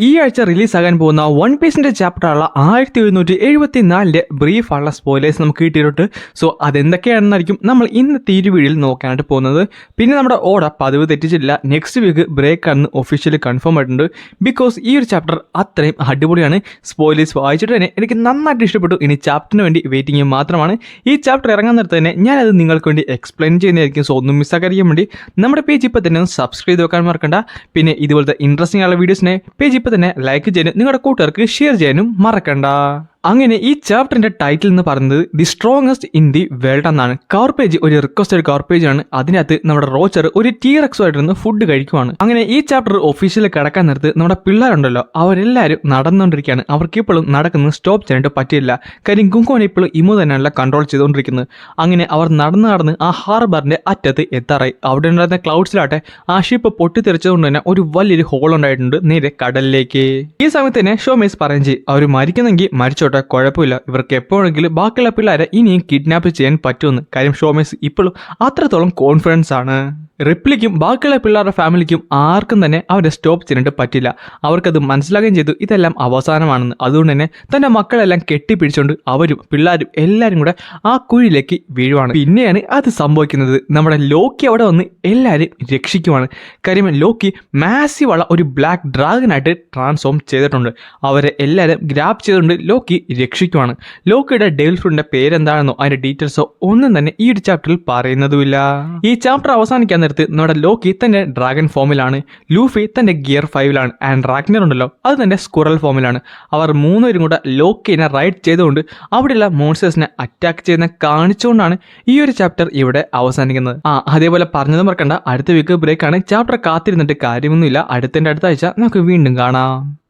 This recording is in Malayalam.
ഈ ആഴ്ച റിലീസാകാൻ പോകുന്ന വൺ പീസിന്റെ ചാപ്റ്ററുള്ള 1774 ബ്രീഫുള്ള സ്പോയിലേഴ്സ് നമുക്ക് കിട്ടിയിട്ടുണ്ട്. സോ അതെന്തൊക്കെയാണെന്നായിരിക്കും നമ്മൾ ഇന്നത്തെ ഈ വീഡിയോയിൽ നോക്കാനായിട്ട് പോകുന്നത്. പിന്നെ നമ്മുടെ ഓർഡർ പതിവ് തെറ്റിച്ചിട്ടില്ല, നെക്സ്റ്റ് വീക്ക് ബ്രേക്ക് ആണെന്ന് ഒഫീഷ്യലി കൺഫേം ആയിട്ടുണ്ട്. ബിക്കോസ് ഈ ഒരു ചാപ്റ്റർ അത്രയും അടിപൊളിയാണ്. സ്പോയിലേഴ്സ് വായിച്ചിട്ട് തന്നെ എനിക്ക് നന്നായിട്ട് ഇഷ്ടപ്പെട്ടു. ഇനി ചാപ്റ്ററിന് വേണ്ടി വെയിറ്റിംഗ് മാത്രമാണ്. ഈ ചാപ്റ്റർ ഇറങ്ങാൻ നേരത്തെ തന്നെ ഞാനത് നിങ്ങൾക്ക് വേണ്ടി എക്സ്പ്ലെയിൻ ചെയ്യുന്നതായിരിക്കും. സോ ഒന്നും മിസ്സാക്കാതിരിക്കാൻ വേണ്ടി നമ്മുടെ പേജ് ഇപ്പോൾ തന്നെ ഒന്ന് സബ്സ്ക്രൈബ് ചെയ്ത് വെക്കാൻ മറക്കണ്ട. പിന്നെ ഇതുപോലത്തെ ഇൻട്രസ്റ്റിംഗ് ആയുള്ള വീഡിയോസിനെ പേജ് ഇപ്പോൾ തന്നെ ലൈക്ക് ചെയ്യാനും നിങ്ങളുടെ കൂട്ടുകാർക്ക് ഷെയർ ചെയ്യാനും മറക്കണ്ട. അങ്ങനെ ഈ ചാപ്റ്ററിന്റെ ടൈറ്റിൽ എന്ന് പറയുന്നത് the strongest in the world എന്നാണ്. കവർ പേജ് ഒരു റിക്വസ്റ്റഡ് കവർ പേജ് ആണ്. അതിനകത്ത് നമ്മുടെ റോച്ചർ ഒരു ടീറക്സുമായിട്ടിരുന്ന് ഫുഡ് കഴിക്കുവാണ്. അങ്ങനെ ഈ ചാപ്റ്റർ ഒഫീഷ്യലി കിടക്കാൻ നേരത്ത് നമ്മുടെ പിള്ളേരുണ്ടല്ലോ അവരെല്ലാവരും നടന്നുകൊണ്ടിരിക്കുകയാണ്. അവർക്ക് ഇപ്പോഴും നടക്കുന്നത് സ്റ്റോപ്പ് ചെയ്യാനായിട്ട് പറ്റിയില്ല. കാര്യം കുങ്കോനെ ഇപ്പോഴും ഇമു തന്നെയല്ല കൺട്രോൾ ചെയ്തുകൊണ്ടിരിക്കുന്നത്. അങ്ങനെ അവർ നടന്ന് ആ ഹാർബറിന്റെ അറ്റത്ത് എത്താറായി. അവിടെ ഉണ്ടായിരുന്ന ക്ലൗഡ്സിലാട്ടെ ആ ഷിപ്പ് പൊട്ടിത്തെറിച്ചതുകൊണ്ട് തന്നെ ഒരു വലിയൊരു ഹോൾ ഉണ്ടായിട്ടുണ്ട് നേരെ കടലിലേക്ക്. ഈ സമയത്ത് തന്നെ ഷോമേസ് പറയുകയും ചെയ്യും, അവർ മരിക്കുന്നെങ്കിൽ മരിച്ചോട്ടെ, കുഴപ്പമില്ല, ഇവർക്ക് എപ്പോഴെങ്കിലും ബാക്കിയുള്ള പിള്ളേരെ ഇനിയും കിഡ്നാപ്പ് ചെയ്യാൻ പറ്റുമെന്ന്. കാര്യം ഷോമേസ് ഇപ്പോഴും അത്രത്തോളം കോൺഫിഡൻസ് ആണ്. റിപ്ലിക്കും ബാക്കിയുള്ള പിള്ളേരുടെ ഫാമിലിക്കും ആർക്കും തന്നെ അവരെ സ്റ്റോപ്പ് ചെയ്യാനായിട്ട് പറ്റില്ല. അവർക്കത് മനസ്സിലാക്കുകയും ചെയ്തു ഇതെല്ലാം അവസാനമാണെന്ന്. അതുകൊണ്ട് തന്നെ തന്റെ മക്കളെല്ലാം കെട്ടിപ്പിടിച്ചുകൊണ്ട് അവരും പിള്ളേരും എല്ലാവരും കൂടെ ആ കുഴിയിലേക്ക് വീഴുവാണ്. പിന്നെയാണ് അത് സംഭവിക്കുന്നത്. നമ്മുടെ ലോക്കി അവിടെ വന്ന് എല്ലാവരും രക്ഷിക്കുവാണ്. കാര്യം ലോക്കി മാസീവുള്ള ഒരു ബ്ലാക്ക് ഡ്രാഗനായിട്ട് ട്രാൻസ്ഫോം ചെയ്തിട്ടുണ്ട്. അവരെ എല്ലാവരും ഗ്രാബ് ചെയ്തുകൊണ്ട് ലോക്കി രക്ഷിക്കുവാണ്. ലോക്കിയുടെ ഡെവിൾ ഫ്രൂട്ടിന്റെ പേരെന്താണെന്നോ അതിന്റെ ഡീറ്റെയിൽസോ ഒന്നും തന്നെ ഈ ഒരു ചാപ്റ്ററിൽ പറയുന്നതുമില്ല. ഈ ചാപ്റ്റർ അവസാനിക്കാൻ നേരത്ത് നമ്മുടെ ലോക്കി തന്റെ ഡ്രാഗൺ ഫോമിലാണ്, ലൂഫി തന്റെ ഗിയർ 5ലാണ്, ആൻഡ് റാഗ്നർ ഉണ്ടല്ലോ അത് തന്റെ സ്കുറൽ ഫോമിലാണ്. അവർ മൂന്നുപേരും കൂടെ ലോക്കിനെ റൈഡ് ചെയ്തുകൊണ്ട് അവിടെയുള്ള മോൺസ്റ്റേഴ്സിനെ അറ്റാക്ക് ചെയ്യുന്ന കാണിച്ചുകൊണ്ടാണ് ഈ ഒരു ചാപ്റ്റർ ഇവിടെ അവസാനിക്കുന്നത്. അതേപോലെ പറഞ്ഞത് മറക്കണ്ട, അടുത്ത വീക്ക് ബ്രേക്കാണ്. ചാപ്റ്റർ കാത്തിരുന്നിട്ട് കാര്യമൊന്നുമില്ല. അടുത്ത ആഴ്ച നമുക്ക് വീണ്ടും കാണാം.